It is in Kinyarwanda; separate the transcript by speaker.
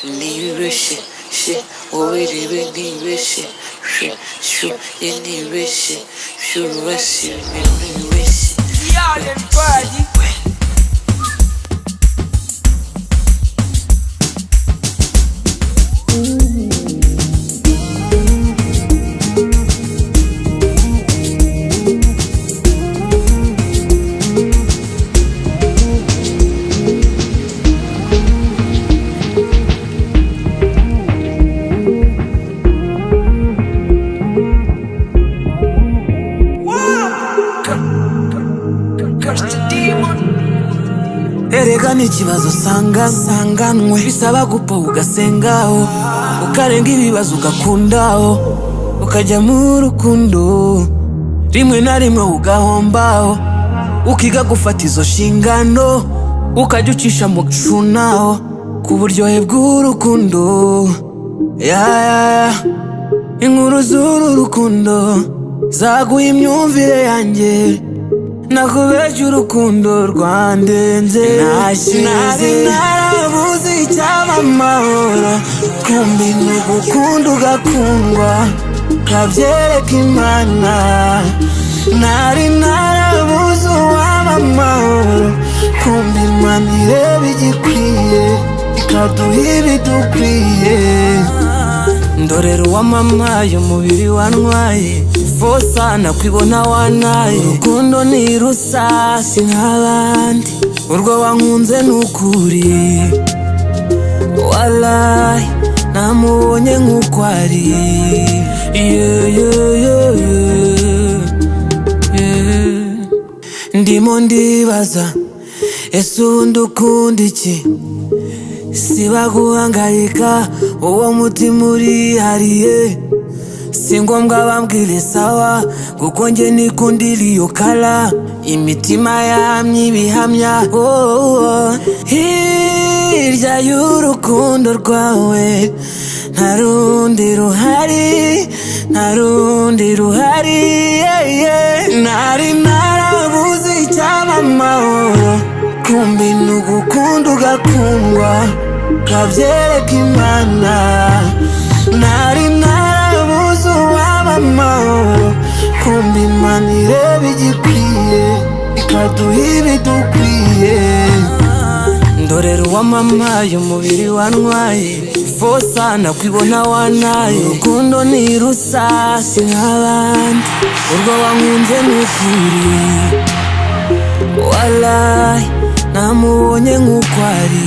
Speaker 1: nibeshe she obirebe nibeshe she shu nibeshe shurasi nibeshe
Speaker 2: y'all everybody.
Speaker 3: Erega n'ikibazo sanganwe bisaba gupa ugasengaho ukarenga ibibazo ugakundaho ukajya mu rukundo rimwe na rimwe ugahombaho ukiga gufata izo nshingano ukajya ucisha mu gucunaho ku buryohe bw'urukundo inkuru z'uru rukundo zaguye imyumvire yanjye nakubeje urukundo rwandenze nari narabuze icyaba amahoro kumbi n'ugukunda ugakundwa kabyereka Imana nari narabuze uwaba amahoro kumbi Imana ireba igikwiye ikaduha ibidukwiye ndorera uwamamaye umubiri wantwaye fosa nakwibona wanaye urukundo ni rusasi nk'abandi urwo wankunze n'ukuri walayi namubonye nk'uko ari ndimo ndibaza ese ubundi ukunda iki siba guhangayika uwo mutima urihariye si ngombwa bambwire sawa kuko njye nikundira iyo kala imitima yamye ibihamya hirya y'urukundo rwawe nta rundi ruhari nari narabuze icyaba amahoro kumbi n'ugukunda ugakundwa kabyereka Imana nari narabuze uwaba amahoro kumbi Imana ireba igikwiye ikaduha ibidukwiye ndorera uwamamaye umubiri wantwaye fosa nakwibona wanaye urukundo ni rusasi nk'abandi urwo wankunze n'ukuri walayi namubonye nk'uko ari